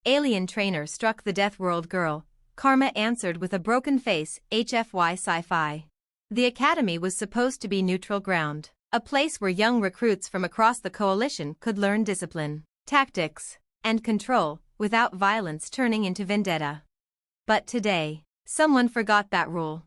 Alien trainer struck the Deathworld girl. Karma answered with a broken face, HFY Sci-Fi. The academy was supposed to be neutral ground, a place where young recruits from across the coalition could learn discipline, tactics, and control, without violence turning into vendetta. But today, someone forgot that rule.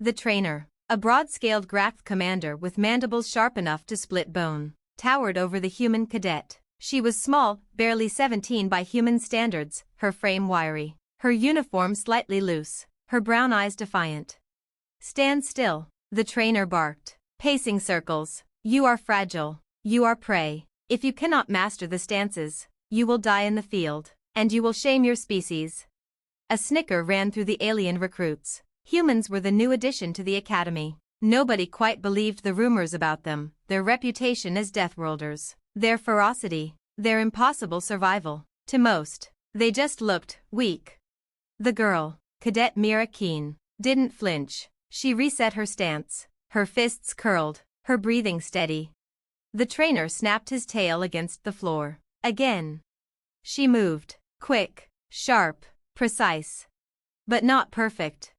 The trainer, a broad-scaled Grath commander with mandibles sharp enough to split bone, towered over the human cadet. She was small, barely 17 by human standards, her frame wiry, her uniform slightly loose, her brown eyes defiant. "Stand still," the trainer barked, pacing circles. "You are fragile. You are prey. If you cannot master the stances, you will die in the field, and you will shame your species." A snicker ran through the alien recruits. Humans were the new addition to the academy. Nobody quite believed the rumors about them, their reputation as Deathworlders, their ferocity, their impossible survival. To most, they just looked weak. The girl, Cadet Mira Keen, didn't flinch. She reset her stance, her fists curled, her breathing steady. The trainer snapped his tail against the floor. Again. She moved, quick, sharp, precise. But not perfect.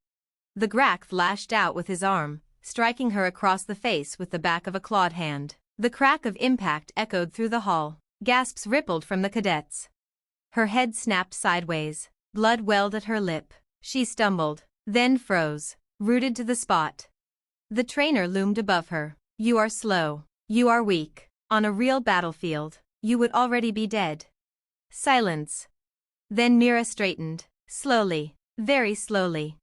The Grath lashed out with his arm, striking her across the face with the back of a clawed hand. The crack of impact echoed through the hall. Gasps rippled from the cadets. Her head snapped sideways. Blood welled at her lip. She stumbled, then froze, rooted to the spot. The trainer loomed above her. "You are slow. You are weak. On a real battlefield, you would already be dead." Silence. Then Mira straightened, slowly, very slowly.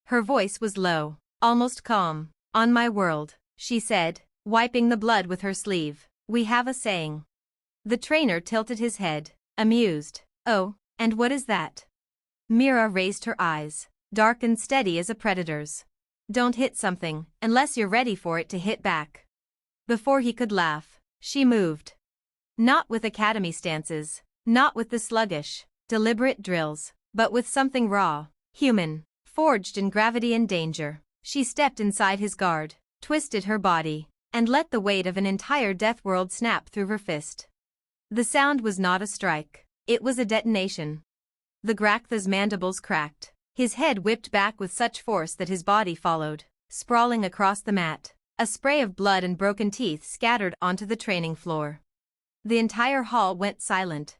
Her voice was low, almost calm. "On my world," she said, wiping the blood with her sleeve, "we have a saying." The trainer tilted his head, amused. "Oh, and what is that?" Mira raised her eyes, dark and steady as a predator's. "Don't hit something, unless you're ready for it to hit back." Before he could laugh, she moved. Not with academy stances, not with the sluggish, deliberate drills, but with something raw, human, forged in gravity and danger. She stepped inside his guard, twisted her body, and let the weight of an entire Deathworld snap through her fist. The sound was not a strike, it was a detonation. The Grath's mandibles cracked. His head whipped back with such force that his body followed, sprawling across the mat. A spray of blood and broken teeth scattered onto the training floor. The entire hall went silent.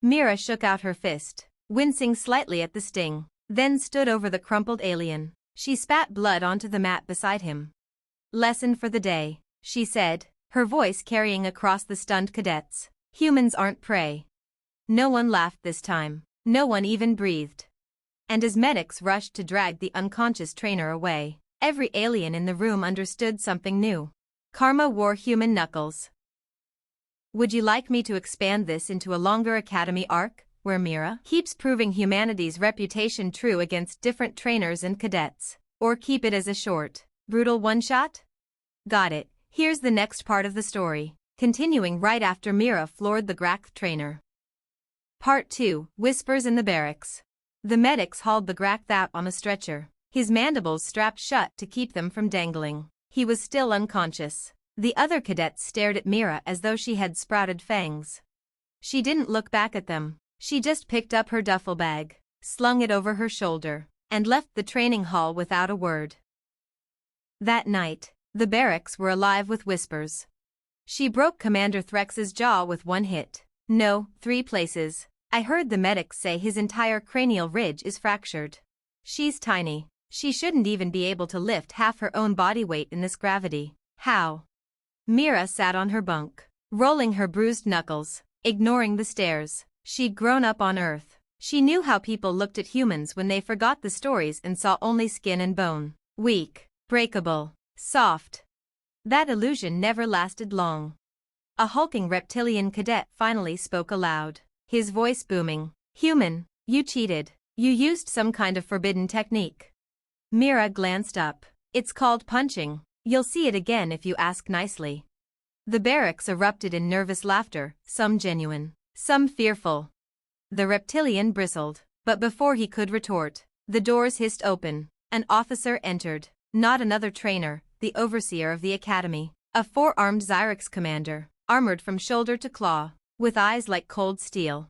Mira shook out her fist, wincing slightly at the sting, then stood over the crumpled alien. She spat blood onto the mat beside him. "Lesson for the day," she said, her voice carrying across the stunned cadets. "Humans aren't prey." No one laughed this time. No one even breathed. And as medics rushed to drag the unconscious trainer away, every alien in the room understood something new. Karma wore human knuckles. Would you like me to expand this into a longer academy arc, where Mira keeps proving humanity's reputation true against different trainers and cadets? Or keep it as a short, brutal one-shot? Got it. Here's the next part of the story, continuing right after Mira floored the Grath trainer. Part 2, Whispers in the Barracks. The medics hauled the Grath out on a stretcher, his mandibles strapped shut to keep them from dangling. He was still unconscious. The other cadets stared at Mira as though she had sprouted fangs. She didn't look back at them. She just picked up her duffel bag, slung it over her shoulder, and left the training hall without a word. That night, the barracks were alive with whispers. She broke Commander Threx's jaw with one hit. No, 3 places. I heard the medics say his entire cranial ridge is fractured. She's tiny. She shouldn't even be able to lift half her own body weight in this gravity. How? Mira sat on her bunk, rolling her bruised knuckles, ignoring the stares. She'd grown up on Earth. She knew how people looked at humans when they forgot the stories and saw only skin and bone. Weak, breakable, soft. That illusion never lasted long. A hulking reptilian cadet finally spoke aloud, his voice booming. "Human, you cheated. You used some kind of forbidden technique." Mira glanced up. "It's called punching. You'll see it again if you ask nicely." The barracks erupted in nervous laughter, some genuine, some fearful. The reptilian bristled, but before he could retort, the doors hissed open. An officer entered, not another trainer, the overseer of the academy, a 4-armed Xyrex commander, armored from shoulder to claw, with eyes like cold steel.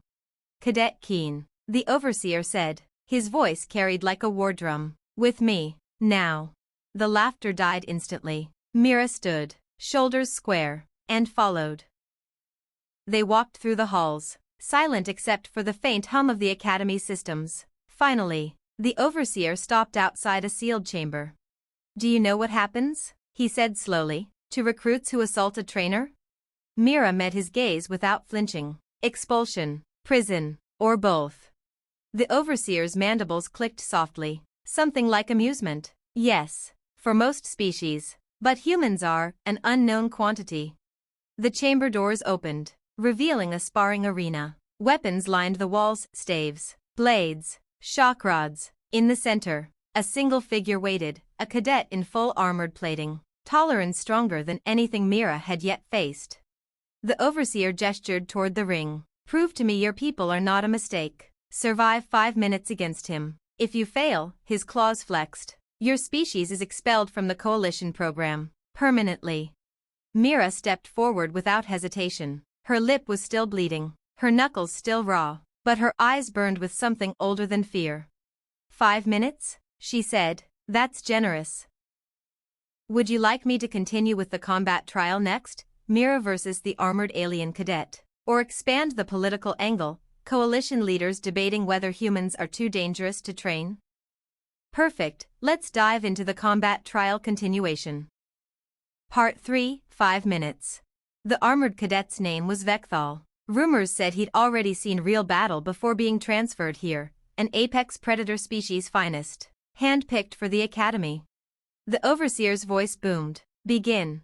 "Cadet Keen, The overseer said. His voice carried like a war drum. With me, now. The laughter died instantly. Mira stood, shoulders square, and followed. They walked through the halls, silent except for the faint hum of the academy systems. Finally, the overseer stopped outside a sealed chamber. Do you know what happens? He said slowly, to recruits who assault a trainer? Mira met his gaze without flinching. Expulsion, prison, or both. The overseer's mandibles clicked softly, something like amusement. Yes, for most species, but humans are an unknown quantity. The chamber doors opened, revealing a sparring arena. Weapons lined the walls, staves, blades, shock rods. In the center, a single figure waited, a cadet in full armored plating, taller and stronger than anything Mira had yet faced. The overseer gestured toward the ring. Prove to me your people are not a mistake. Survive 5 minutes against him. If you fail, his claws flexed, your species is expelled from the coalition program, permanently. Mira stepped forward without hesitation. Her lip was still bleeding, her knuckles still raw, but her eyes burned with something older than fear. 5 minutes? She said. That's generous. Would you like me to continue with the combat trial next? Mira versus the armored alien cadet. Or expand the political angle, coalition leaders debating whether humans are too dangerous to train? Perfect, let's dive into the combat trial continuation. Part 3, 5 minutes. The armored cadet's name was Vekthal. Rumors said he'd already seen real battle before being transferred here, an apex predator species finest, handpicked for the academy. The overseer's voice boomed. Begin.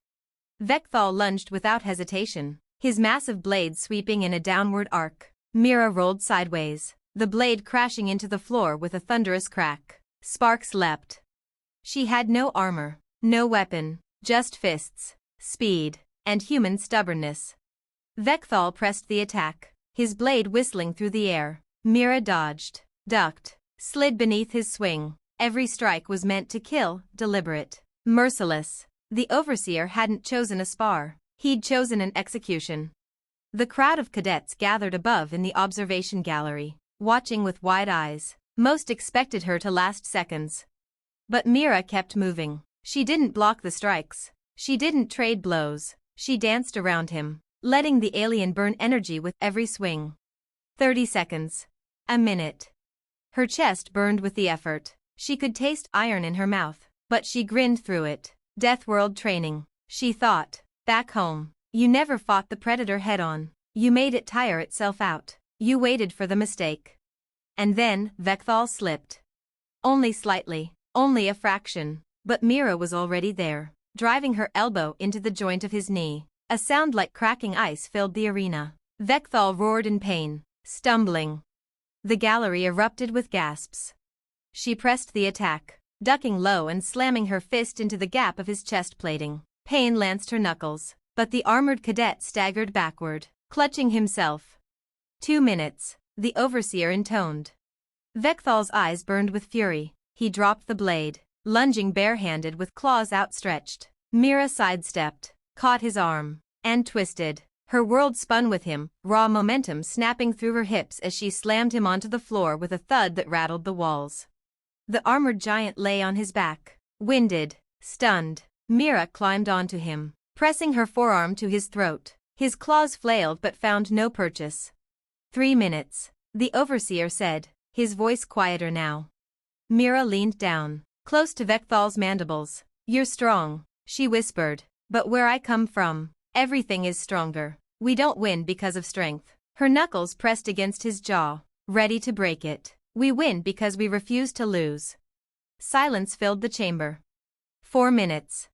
Vekthal lunged without hesitation, his massive blade sweeping in a downward arc. Mira rolled sideways, the blade crashing into the floor with a thunderous crack. Sparks leapt. She had no armor, no weapon, just fists, speed, and human stubbornness. Vekthal pressed the attack, his blade whistling through the air. Mira dodged, ducked, slid beneath his swing. Every strike was meant to kill, deliberate, merciless. The overseer hadn't chosen a spar, he'd chosen an execution. The crowd of cadets gathered above in the observation gallery, watching with wide eyes. Most expected her to last seconds. But Mira kept moving. She didn't block the strikes. She didn't trade blows. She danced around him, letting the alien burn energy with every swing. 30 seconds. A minute. Her chest burned with the effort. She could taste iron in her mouth, but she grinned through it. Deathworld training, she thought. Back home, you never fought the predator head-on. You made it tire itself out. You waited for the mistake. And then, Vekthal slipped. Only slightly, only a fraction, but Mira was already there, driving her elbow into the joint of his knee. A sound like cracking ice filled the arena. Vekthal roared in pain, stumbling. The gallery erupted with gasps. She pressed the attack, ducking low and slamming her fist into the gap of his chest plating. Pain lanced her knuckles, but the armored cadet staggered backward, clutching himself. 2 minutes, the overseer intoned. Vekthal's eyes burned with fury. He dropped the blade, lunging barehanded with claws outstretched. Mira sidestepped, caught his arm, and twisted. Her world spun with him, raw momentum snapping through her hips as she slammed him onto the floor with a thud that rattled the walls. The armored giant lay on his back, winded, stunned. Mira climbed onto him, pressing her forearm to his throat. His claws flailed but found no purchase. 3 minutes, the overseer said, his voice quieter now. Mira leaned down, close to Vekthal's mandibles. You're strong, she whispered, but where I come from, everything is stronger. We don't win because of strength. Her knuckles pressed against his jaw, ready to break it. We win because we refuse to lose. Silence filled the chamber. 4 minutes.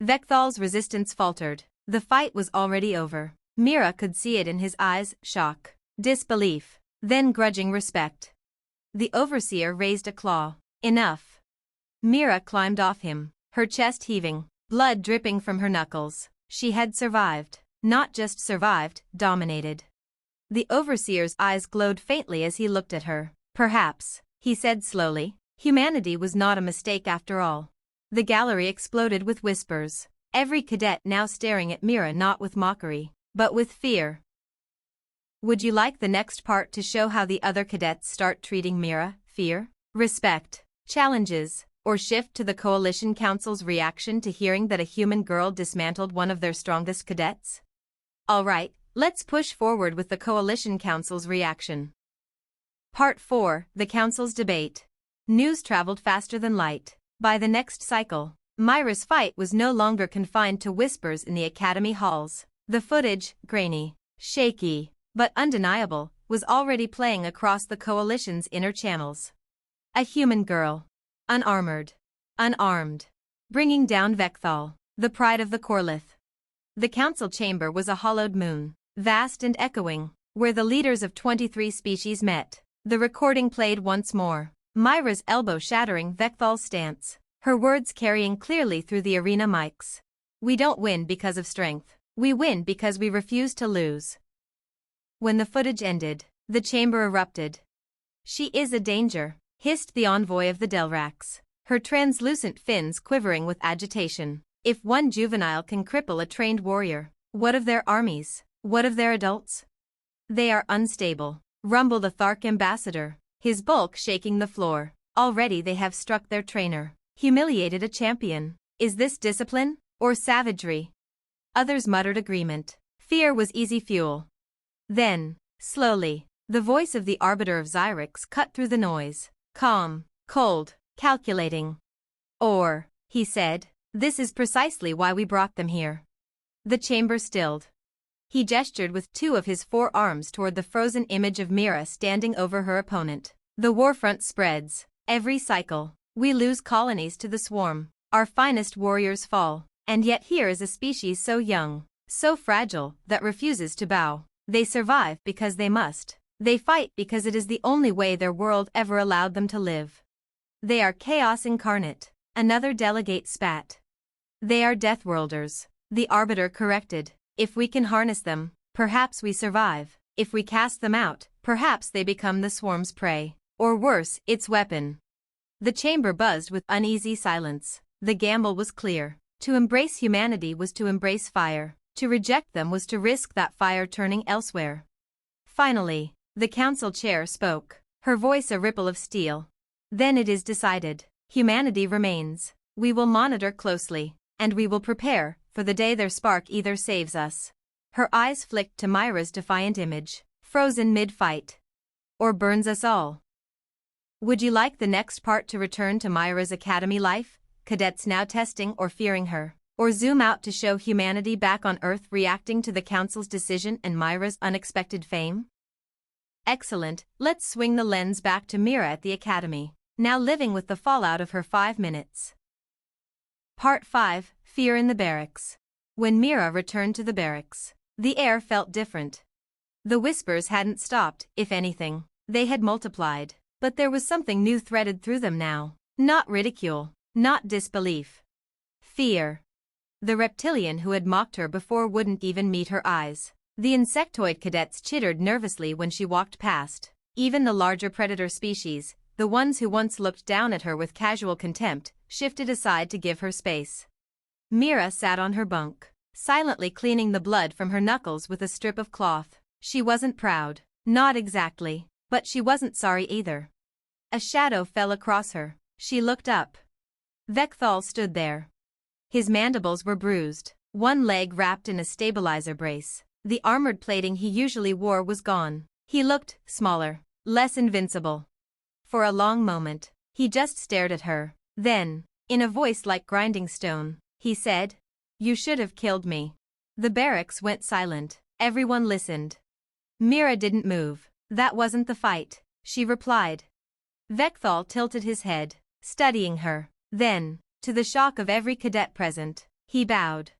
Vekthal's resistance faltered. The fight was already over. Mira could see it in his eyes, shock, disbelief, then grudging respect. The overseer raised a claw. Enough. Mira climbed off him, her chest heaving, blood dripping from her knuckles. She had survived. Not just survived, dominated. The overseer's eyes glowed faintly as he looked at her. Perhaps, he said slowly, humanity was not a mistake after all. The gallery exploded with whispers, every cadet now staring at Mira not with mockery, but with fear. Would you like the next part to show how the other cadets start treating Mira, fear, respect, challenges, or shift to the Coalition Council's reaction to hearing that a human girl dismantled one of their strongest cadets? Alright, let's push forward with the Coalition Council's reaction. Part 4, the Council's debate. News traveled faster than light. By the next cycle, Myra's fight was no longer confined to whispers in the Academy halls. The footage, grainy, shaky, but undeniable, was already playing across the Coalition's inner channels. A human girl. Unarmored. Unarmed. Bringing down Vekthal, the pride of the Corlith. The council chamber was a hollowed moon, vast and echoing, where the leaders of 23 species met. The recording played once more, Myra's elbow shattering Vekthal's stance, her words carrying clearly through the arena mics. We don't win because of strength. We win because we refuse to lose. When the footage ended, the chamber erupted. She is a danger, hissed the envoy of the Delrax, her translucent fins quivering with agitation. If one juvenile can cripple a trained warrior, what of their armies? What of their adults? They are unstable, rumbled a Thark ambassador, his bulk shaking the floor. Already they have struck their trainer, humiliated a champion. Is this discipline, or savagery? Others muttered agreement. Fear was easy fuel. Then, slowly, the voice of the Arbiter of Xyrix cut through the noise. Calm, cold, calculating. Or, he said, this is precisely why we brought them here. The chamber stilled. He gestured with two of his four arms toward the frozen image of Mira standing over her opponent. The warfront spreads. Every cycle, we lose colonies to the swarm. Our finest warriors fall. And yet here is a species so young, so fragile, that refuses to bow. They survive because they must. They fight because it is the only way their world ever allowed them to live. They are chaos incarnate. Another delegate spat. They are Deathworlders, the Arbiter corrected. If we can harness them, perhaps we survive. If we cast them out, perhaps they become the swarm's prey. Or worse, its weapon. The chamber buzzed with uneasy silence. The gamble was clear. To embrace humanity was to embrace fire. To reject them was to risk that fire turning elsewhere. Finally, the council chair spoke, her voice a ripple of steel. Then it is decided. Humanity remains. We will monitor closely, and we will prepare for the day their spark either saves us. Her eyes flicked to Myra's defiant image, frozen mid-fight. Or burns us all. Would you like the next part to return to Myra's academy life, cadets now testing or fearing her? Or zoom out to show humanity back on Earth reacting to the Council's decision and Myra's unexpected fame? Excellent, let's swing the lens back to Mira at the Academy, now living with the fallout of her 5 minutes. Part 5, Fear in the Barracks. When Mira returned to the barracks, the air felt different. The whispers hadn't stopped, if anything, they had multiplied, but there was something new threaded through them now. Not ridicule, not disbelief. Fear. The reptilian who had mocked her before wouldn't even meet her eyes. The insectoid cadets chittered nervously when she walked past. Even the larger predator species, the ones who once looked down at her with casual contempt, shifted aside to give her space. Mira sat on her bunk, silently cleaning the blood from her knuckles with a strip of cloth. She wasn't proud, not exactly, but she wasn't sorry either. A shadow fell across her. She looked up. Vekthal stood there. His mandibles were bruised, one leg wrapped in a stabilizer brace. The armored plating he usually wore was gone. He looked smaller, less invincible. For a long moment, he just stared at her. Then, in a voice like grinding stone, he said, "You should have killed me." The barracks went silent. Everyone listened. Mira didn't move. "That wasn't the fight," she replied. Vekthal tilted his head, studying her. Then, to the shock of every cadet present, he bowed.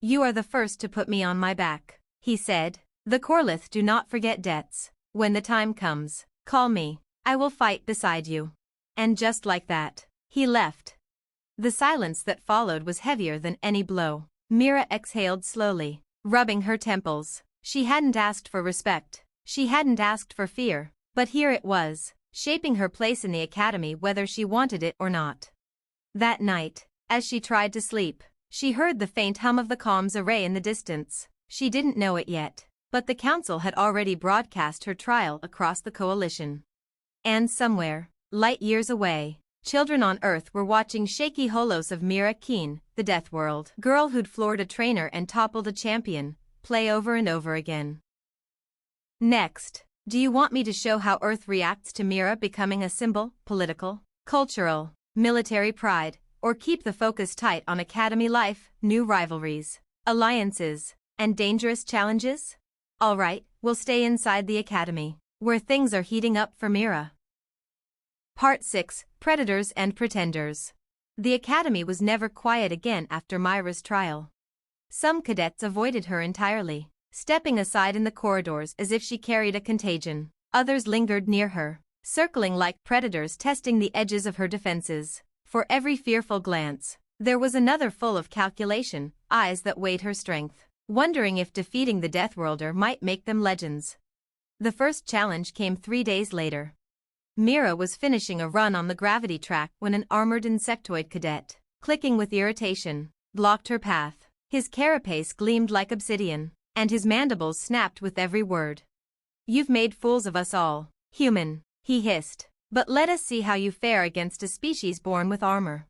"You are the first to put me on my back," he said. "The Corlith do not forget debts. When the time comes, call me. I will fight beside you." And just like that, he left. The silence that followed was heavier than any blow. Mira exhaled slowly, rubbing her temples. She hadn't asked for respect. She hadn't asked for fear. But here it was, shaping her place in the academy whether she wanted it or not. That night, as she tried to sleep, she heard the faint hum of the comms array in the distance. She didn't know it yet, But the council had already broadcast her trial across the coalition. And somewhere, light years away, children on Earth were watching shaky holos of Mira Keen, the Deathworld girl who'd floored a trainer and toppled a champion, play over and over again. Next, do you want me to show how Earth reacts to Mira becoming a symbol, political, cultural, military pride, or keep the focus tight on Academy life, new rivalries, alliances, and dangerous challenges? Alright, we'll stay inside the Academy, where things are heating up for Mira. Part 6, Predators and Pretenders. The Academy was never quiet again after Myra's trial. Some cadets avoided her entirely, stepping aside in the corridors as if she carried a contagion. Others lingered near her, circling like predators testing the edges of her defenses. For every fearful glance, there was another full of calculation, eyes that weighed her strength, wondering if defeating the Deathworlder might make them legends. The first challenge came 3 days later. Mira was finishing a run on the gravity track when an armored insectoid cadet, clicking with irritation, blocked her path. His carapace gleamed like obsidian, and his mandibles snapped with every word. "You've made fools of us all, human," he hissed. "But let us see how you fare against a species born with armor."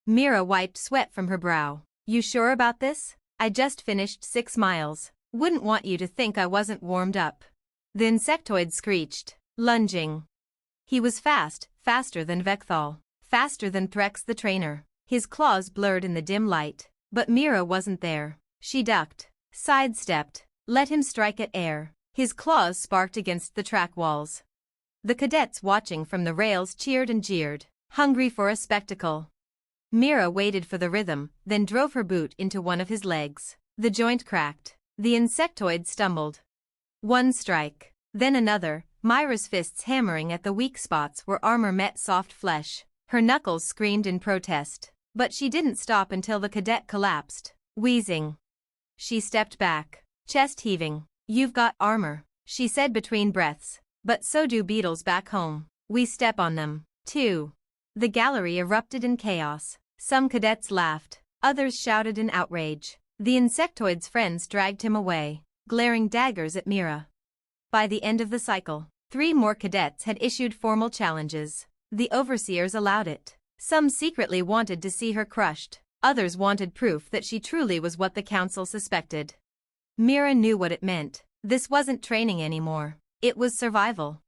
Mira wiped sweat from her brow. "You sure about this? I just finished 6 miles. Wouldn't want you to think I wasn't warmed up." The insectoid screeched, lunging. He was fast, faster than Vekthal, faster than Threx the trainer. His claws blurred in the dim light, but Mira wasn't there. She ducked, sidestepped, let him strike at air. His claws sparked against the track walls. The cadets watching from the rails cheered and jeered, hungry for a spectacle. Mira waited for the rhythm, then drove her boot into one of his legs. The joint cracked. The insectoid stumbled. One strike, then another, Myra's fists hammering at the weak spots where armor met soft flesh. Her knuckles screamed in protest, but she didn't stop until the cadet collapsed, wheezing. She stepped back, chest heaving. "You've got armor," she said between breaths, "but so do beetles back home. We step on them, too." The gallery erupted in chaos. Some cadets laughed, others shouted in outrage. The insectoid's friends dragged him away, glaring daggers at Mira. By the end of the cycle, 3 more cadets had issued formal challenges. The overseers allowed it. Some secretly wanted to see her crushed, others wanted proof that she truly was what the council suspected. Mira knew what it meant. This wasn't training anymore. It was survival.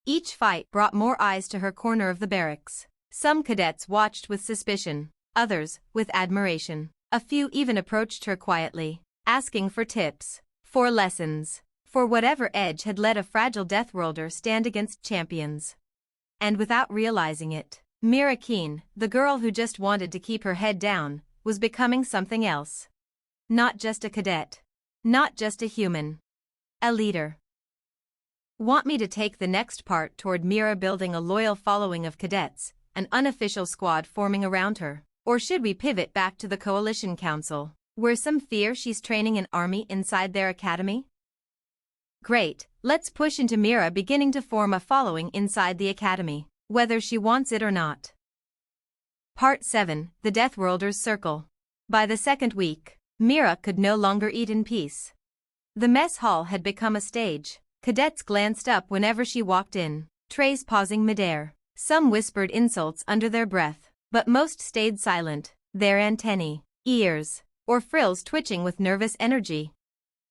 Each fight brought more eyes to her corner of the barracks. Some cadets watched with suspicion, others with admiration. A few even approached her quietly, asking for tips, for lessons, for whatever edge had let a fragile Deathworlder stand against champions. And without realizing it, Mira Keen, the girl who just wanted to keep her head down, was becoming something else. Not just a cadet. Not just a human. A leader. Want me to take the next part toward Mira building a loyal following of cadets, an unofficial squad forming around her? Or should we pivot back to the Coalition Council, where some fear she's training an army inside their academy? Great, let's push into Mira beginning to form a following inside the academy, whether she wants it or not. Part 7, The Deathworlder's Circle. By the second week, Mira could no longer eat in peace. The mess hall had become a stage. Cadets glanced up whenever she walked in, trays pausing midair. Some whispered insults under their breath, but most stayed silent, their antennae, ears, or frills twitching with nervous energy.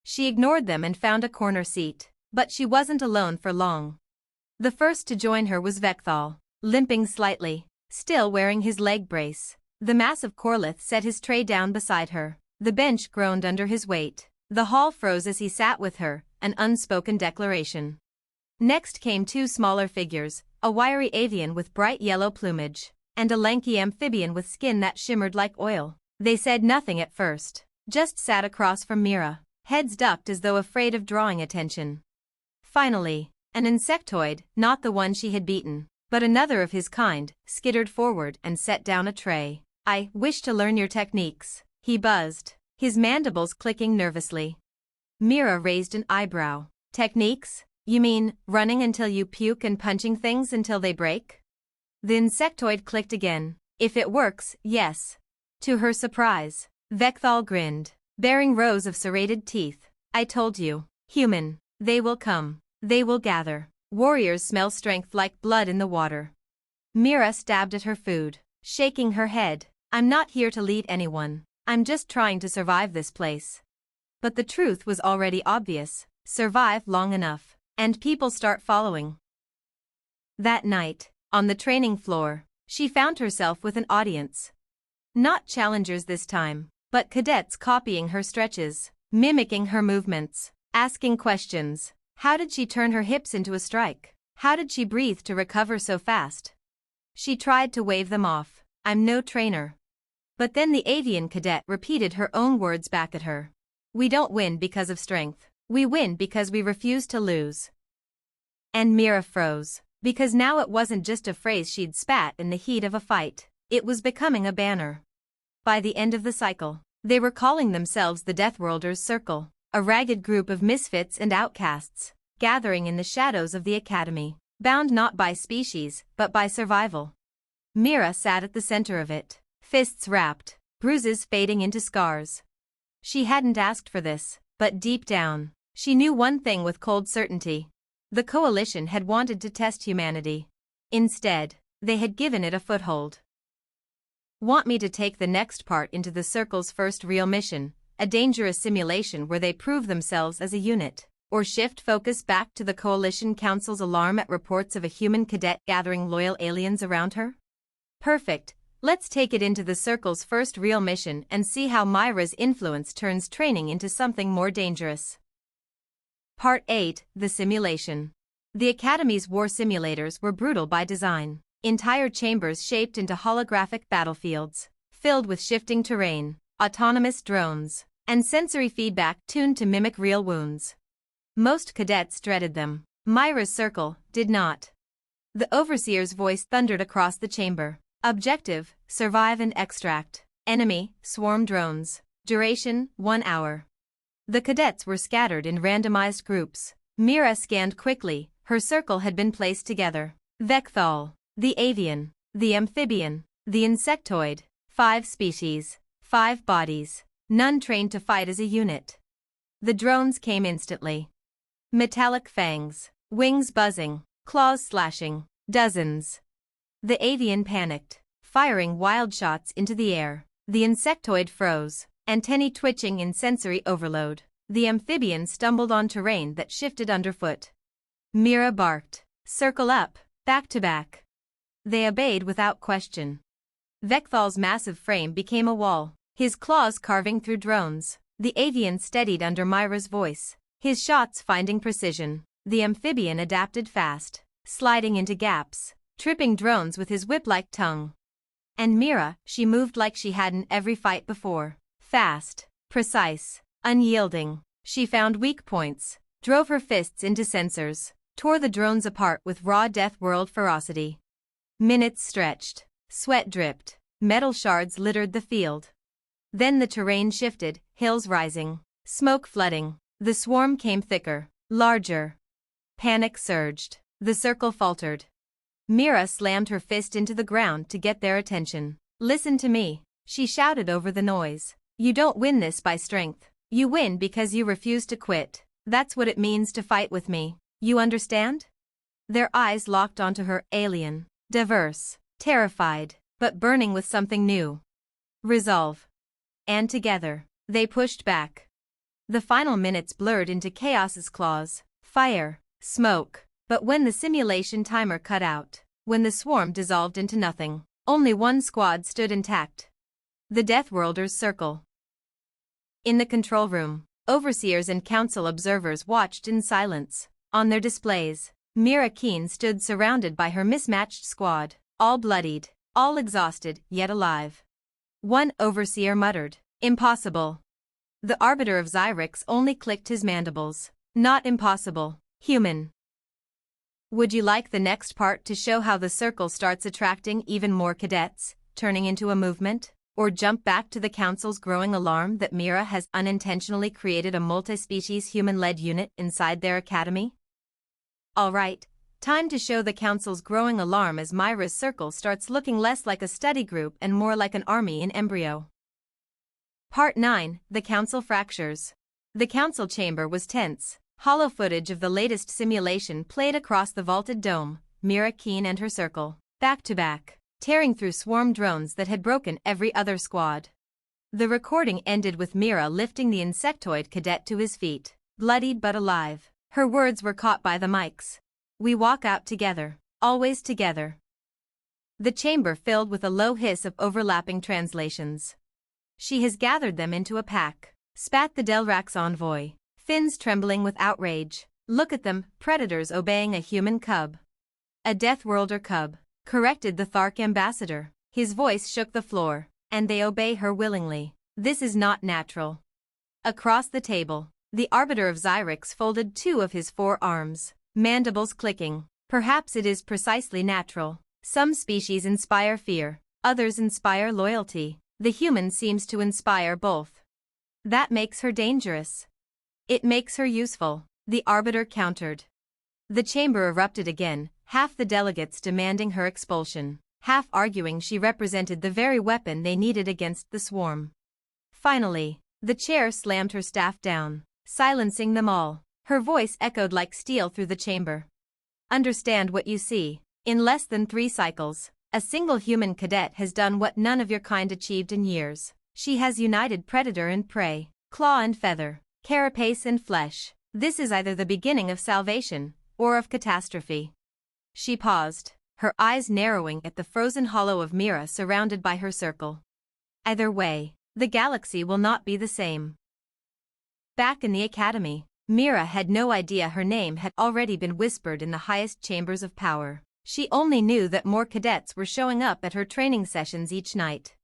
She ignored them and found a corner seat, but she wasn't alone for long. The first to join her was Vekthal, limping slightly, still wearing his leg brace. The massive Corlith set his tray down beside her. The bench groaned under his weight. The hall froze as he sat with her, an unspoken declaration. Next came 2 smaller figures, a wiry avian with bright yellow plumage, and a lanky amphibian with skin that shimmered like oil. They said nothing at first, just sat across from Mira, heads ducked as though afraid of drawing attention. Finally, an insectoid, not the one she had beaten, but another of his kind, skittered forward and set down a tray. "I wish to learn your techniques," he buzzed, his mandibles clicking nervously. Mira raised an eyebrow. "Techniques? You mean, running until you puke and punching things until they break?" The insectoid clicked again. "If it works, yes." To her surprise, Vekthal grinned, baring rows of serrated teeth. "I told you, Human. They will come. They will gather. Warriors smell strength like blood in the water. Mira stabbed at her food, shaking her head. I'm not here to lead anyone. I'm just trying to survive this place. But the truth was already obvious. Survive long enough, and people start following. That night, on the training floor, she found herself with an audience. Not challengers this time, but cadets copying her stretches, mimicking her movements, asking questions. How did she turn her hips into a strike? How did she breathe to recover so fast? She tried to wave them off. I'm no trainer. But then the avian cadet repeated her own words back at her. We don't win because of strength. We win because we refuse to lose. And Mira froze, because now it wasn't just a phrase she'd spat in the heat of a fight. It was becoming a banner. By the end of the cycle, they were calling themselves the Deathworlders Circle, a ragged group of misfits and outcasts, gathering in the shadows of the academy, bound not by species, but by survival. Mira sat at the center of it, fists wrapped, bruises fading into scars. She hadn't asked for this, but deep down, she knew one thing with cold certainty. The coalition had wanted to test humanity. Instead, they had given it a foothold. Want me to take the next part into the Circle's first real mission, a dangerous simulation where they prove themselves as a unit, or shift focus back to the Coalition Council's alarm at reports of a human cadet gathering loyal aliens around her? Perfect. Let's take it into the Circle's first real mission and see how Myra's influence turns training into something more dangerous. Part 8, The Simulation. The Academy's war simulators were brutal by design. Entire chambers shaped into holographic battlefields, filled with shifting terrain, autonomous drones, and sensory feedback tuned to mimic real wounds. Most cadets dreaded them. Myra's Circle did not. The Overseer's voice thundered across the chamber. Objective, survive and extract. Enemy, swarm drones. Duration, 1 hour. The cadets were scattered in randomized groups. Mira scanned quickly. Her circle had been placed together. Vekthal, the avian, the amphibian, the insectoid, 5 species, 5 bodies, none trained to fight as a unit. The drones came instantly. Metallic fangs, wings buzzing, claws slashing, dozens. The avian panicked, firing wild shots into the air. The insectoid froze, antennae twitching in sensory overload. The amphibian stumbled on terrain that shifted underfoot. Mira barked, circle up, back to back. They obeyed without question. Vekthal's massive frame became a wall, his claws carving through drones. The avian steadied under Myra's voice, his shots finding precision. The amphibian adapted fast, sliding into gaps, tripping drones with his whip-like tongue. And Mira, she moved like she had in every fight before. Fast, precise, unyielding. She found weak points, drove her fists into sensors, tore the drones apart with raw Deathworld ferocity. Minutes stretched, sweat dripped, metal shards littered the field. Then the terrain shifted, hills rising, smoke flooding. The swarm came thicker, larger. Panic surged. The circle faltered. Mira slammed her fist into the ground to get their attention. Listen to me, she shouted over the noise. You don't win this by strength. You win because you refuse to quit. That's what it means to fight with me. You understand? Their eyes locked onto her, alien, diverse, terrified, but burning with something new. Resolve. And together, they pushed back. The final minutes blurred into chaos's claws, fire, smoke. But when the simulation timer cut out, when the swarm dissolved into nothing, only one squad stood intact. The Deathworlders Circle. In the control room, overseers and council observers watched in silence. On their displays, Mira Keen stood surrounded by her mismatched squad, all bloodied, all exhausted, yet alive. One overseer muttered, "Impossible." The arbiter of Xyrix only clicked his mandibles. "Not impossible, human." Would you like the next part to show how the circle starts attracting even more cadets, turning into a movement? Or jump back to the council's growing alarm that Mira has unintentionally created a multi-species human-led unit inside their academy? Alright, time to show the council's growing alarm as Myra's circle starts looking less like a study group and more like an army in embryo. Part 9, The Council Fractures. The council chamber was tense. Hollow footage of the latest simulation played across the vaulted dome, Mira Keen and her circle, back to back, tearing through swarm drones that had broken every other squad. The recording ended with Mira lifting the insectoid cadet to his feet, bloodied but alive. Her words were caught by the mics. "We walk out together, always together." The chamber filled with a low hiss of overlapping translations. "She has gathered them into a pack," spat the Delrak's envoy, fins trembling with outrage. "Look at them, predators obeying a human cub." "A Deathworlder cub," corrected the Thark ambassador. His voice shook the floor. "And they obey her willingly. This is not natural." Across the table, the Arbiter of Xyrix folded two of his forearms, mandibles clicking. "Perhaps it is precisely natural. Some species inspire fear, others inspire loyalty. The human seems to inspire both. That makes her dangerous. It makes her useful," the Arbiter countered. The chamber erupted again, half the delegates demanding her expulsion, half arguing she represented the very weapon they needed against the swarm. Finally, the chair slammed her staff down, silencing them all. Her voice echoed like steel through the chamber. "Understand what you see. In less than 3 cycles, a single human cadet has done what none of your kind achieved in years. She has united predator and prey, claw and feather, carapace and flesh. This is either the beginning of salvation, or of catastrophe." She paused, her eyes narrowing at the frozen hollow of Mira surrounded by her circle. "Either way, the galaxy will not be the same." Back in the academy, Mira had no idea her name had already been whispered in the highest chambers of power. She only knew that more cadets were showing up at her training sessions each night.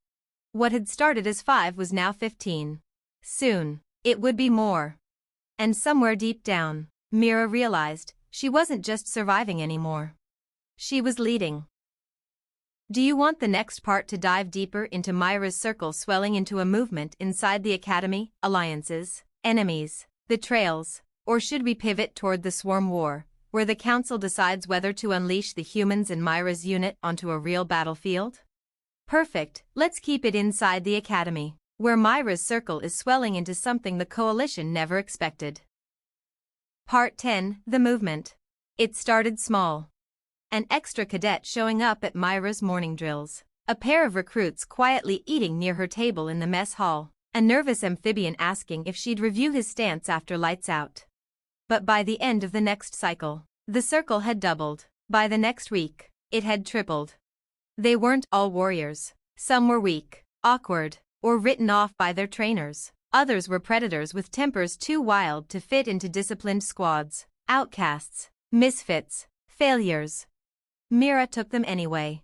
What had started as 5 was now 15. Soon, it would be more. And somewhere deep down, Mira realized she wasn't just surviving anymore. She was leading. Do you want the next part to dive deeper into Myra's circle swelling into a movement inside the academy, alliances, enemies, betrayals, or should we pivot toward the swarm war, where the council decides whether to unleash the humans in Myra's unit onto a real battlefield? Perfect, let's keep it inside the academy, where Myra's circle is swelling into something the coalition never expected. Part 10, The Movement. It started small. An extra cadet showing up at Myra's morning drills, a pair of recruits quietly eating near her table in the mess hall, a nervous amphibian asking if she'd review his stance after lights out. But by the end of the next cycle, the circle had doubled. By the next week, it had tripled. They weren't all warriors. Some were weak, awkward, or written off by their trainers. Others were predators with tempers too wild to fit into disciplined squads, outcasts, misfits, failures. Mira took them anyway.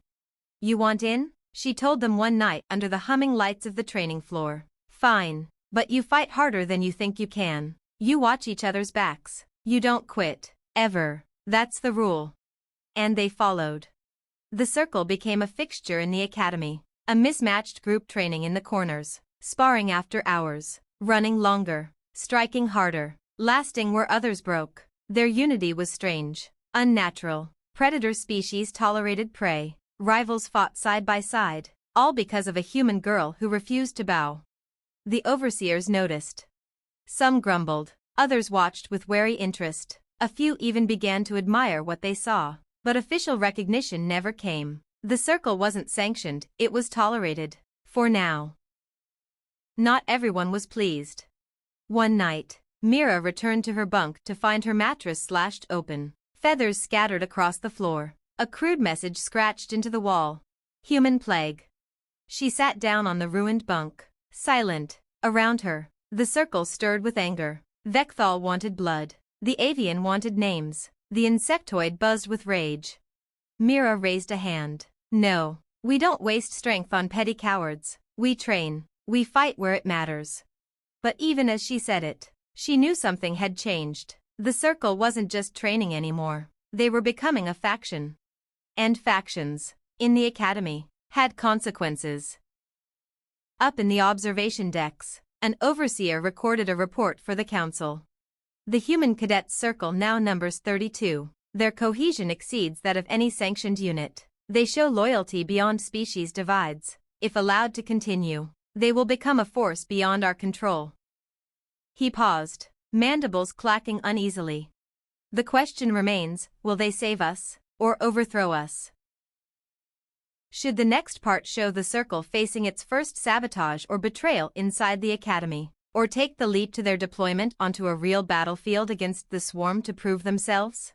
"You want in?" she told them one night under the humming lights of the training floor. "Fine, but you fight harder than you think you can. You watch each other's backs. You don't quit, ever. That's the rule." And they followed. The circle became a fixture in the academy, a mismatched group training in the corners, sparring after hours, running longer, striking harder, lasting where others broke. Their unity was strange, unnatural. Predator species tolerated prey, rivals fought side by side, all because of a human girl who refused to bow. The overseers noticed. Some grumbled, others watched with wary interest, a few even began to admire what they saw, but official recognition never came. The circle wasn't sanctioned, it was tolerated, for now. Not everyone was pleased. One night, Mira returned to her bunk to find her mattress slashed open. Feathers scattered across the floor, a crude message scratched into the wall. "Human plague." She sat down on the ruined bunk, silent. Around her, the circle stirred with anger. Vekthal wanted blood. The avian wanted names. The insectoid buzzed with rage. Mira raised a hand. "No, we don't waste strength on petty cowards. We train. We fight where it matters." But even as she said it, she knew something had changed. The circle wasn't just training anymore. They were becoming a faction. And factions, in the academy, had consequences. Up in the observation decks, an overseer recorded a report for the council. The human cadets circle now numbers 32. Their cohesion exceeds that of any sanctioned unit. They show loyalty beyond species divides. If allowed to continue, they will become a force beyond our control. He paused. mandibles clacking uneasily. The question remains, will they save us, or overthrow us? Should the next part show the Circle facing its first sabotage or betrayal inside the Academy, or take the leap to their deployment onto a real battlefield against the Swarm to prove themselves?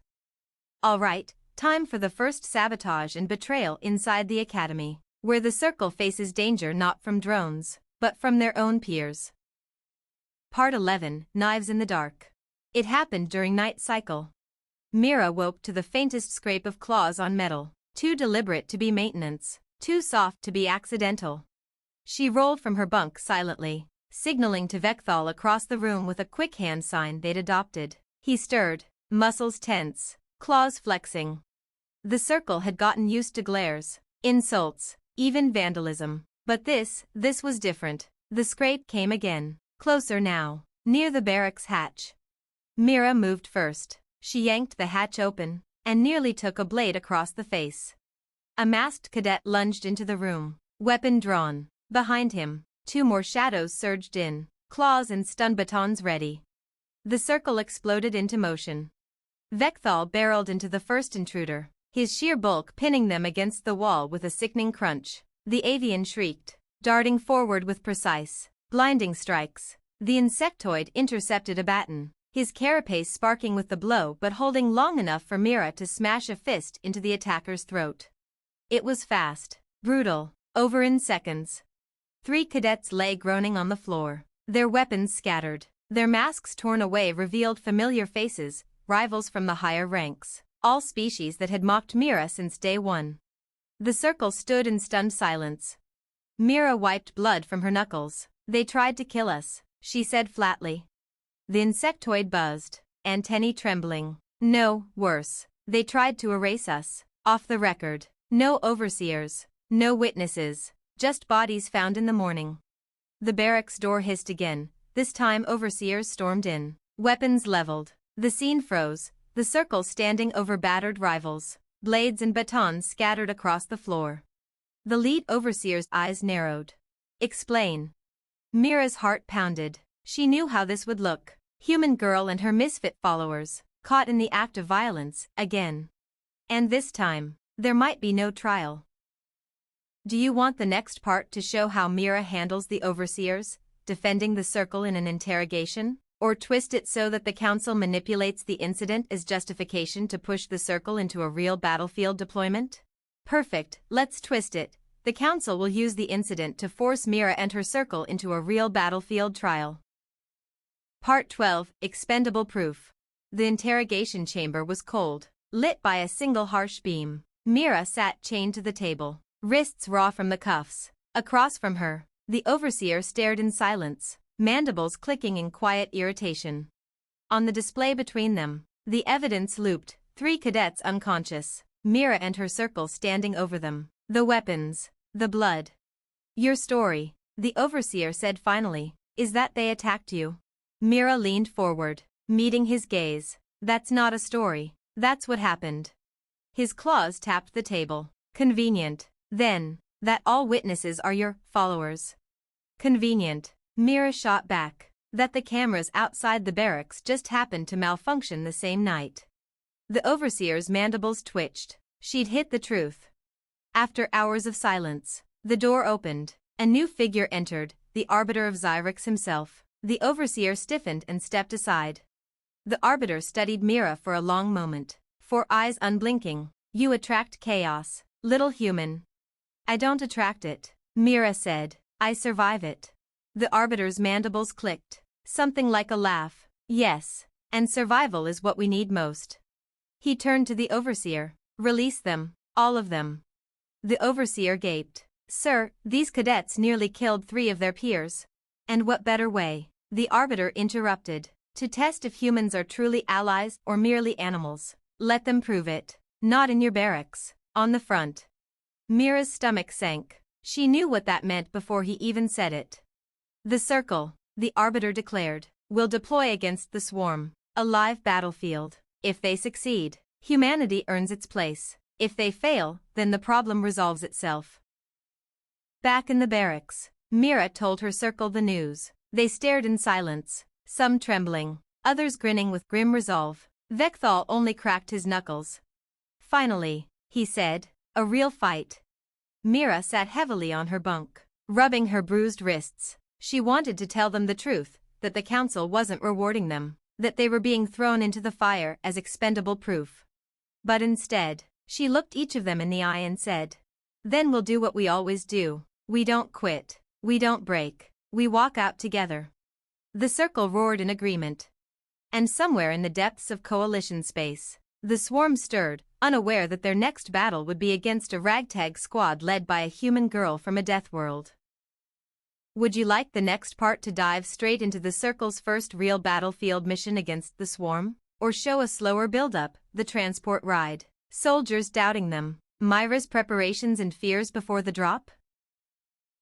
Alright, time for the first sabotage and betrayal inside the Academy, where the Circle faces danger not from drones, but from their own peers. Part 11, Knives in the Dark. It happened during night cycle. Mira woke to the faintest scrape of claws on metal, too deliberate to be maintenance, too soft to be accidental. She rolled from her bunk silently, signaling to Vekthal across the room with a quick hand sign they'd adopted. He stirred, muscles tense, claws flexing. The Circle had gotten used to glares, insults, even vandalism. But this was different. The scrape came again, closer now, near the barracks hatch. Mira moved first. She yanked the hatch open, and nearly took a blade across the face. A masked cadet lunged into the room, weapon drawn. Behind him, 2 more shadows surged in, claws and stun batons ready. The Circle exploded into motion. Vekthal barreled into the first intruder, his sheer bulk pinning them against the wall with a sickening crunch. The avian shrieked, darting forward with precise, blinding strikes. The insectoid intercepted a baton, his carapace sparking with the blow but holding long enough for Mira to smash a fist into the attacker's throat. It was fast, brutal, over in seconds. 3 cadets lay groaning on the floor, their weapons scattered, their masks torn away revealed familiar faces, rivals from the higher ranks, all species that had mocked Mira since day 1. The Circle stood in stunned silence. Mira wiped blood from her knuckles. They tried to kill us, she said flatly. The insectoid buzzed, antennae trembling. No, worse. They tried to erase us, off the record. No overseers, no witnesses, just bodies found in the morning. The barracks door hissed again. This time overseers stormed in, weapons leveled. The scene froze, the Circle standing over battered rivals. Blades and batons scattered across the floor. The lead overseer's eyes narrowed. Explain. Mira's heart pounded. She knew how this would look. Human girl and her misfit followers, caught in the act of violence, again. And this time, there might be no trial. Do you want the next part to show how Mira handles the overseers, defending the Circle in an interrogation? Or twist it so that the Council manipulates the incident as justification to push the Circle into a real battlefield deployment? Perfect, let's twist it. The Council will use the incident to force Mira and her Circle into a real battlefield trial. Part 12, Expendable Proof. The interrogation chamber was cold, lit by a single harsh beam. Mira sat chained to the table, wrists raw from the cuffs. Across from her, the overseer stared in silence, mandibles clicking in quiet irritation. On the display between them, the evidence looped, 3 cadets unconscious, Mira and her Circle standing over them, the weapons, the blood. Your story, the overseer said finally, is that they attacked you. Mira leaned forward, meeting his gaze. That's not a story, that's what happened. His claws tapped the table. Convenient, then, that all witnesses are your followers. Convenient. Mira shot back, that the cameras outside the barracks just happened to malfunction the same night. The overseer's mandibles twitched. She'd hit the truth. After hours of silence, the door opened. A new figure entered, the Arbiter of Xyrix himself. The overseer stiffened and stepped aside. The Arbiter studied Mira for a long moment, 4 eyes unblinking. You attract chaos, little human. I don't attract it, Mira said. I survive it. The Arbiter's mandibles clicked. Something like a laugh. Yes, and survival is what we need most. He turned to the overseer. Release them, all of them. The overseer gaped. Sir, these cadets nearly killed 3 of their peers. And what better way? The Arbiter interrupted. To test if humans are truly allies or merely animals. Let them prove it. Not in your barracks, on the front. Mira's stomach sank. She knew what that meant before he even said it. The Circle, the Arbiter declared, will deploy against the Swarm, a live battlefield. If they succeed, humanity earns its place. If they fail, then the problem resolves itself. Back in the barracks, Mira told her Circle the news. They stared in silence, some trembling. others grinning with grim resolve. Vekthal only cracked his knuckles. Finally, he said, a real fight. Mira sat heavily on her bunk, rubbing her bruised wrists. She wanted to tell them the truth, that the council wasn't rewarding them, that they were being thrown into the fire as expendable proof. But instead, she looked each of them in the eye and said, then we'll do what we always do. We don't quit. We don't break. We walk out together. The circle roared in agreement. And somewhere in the depths of coalition space, the swarm stirred, unaware that their next battle would be against a ragtag squad led by a human girl from a Deathworld. Would you like the next part to dive straight into the Circle's first real battlefield mission against the swarm? Or show a slower build-up, the transport ride, soldiers doubting them, Myra's preparations and fears before the drop?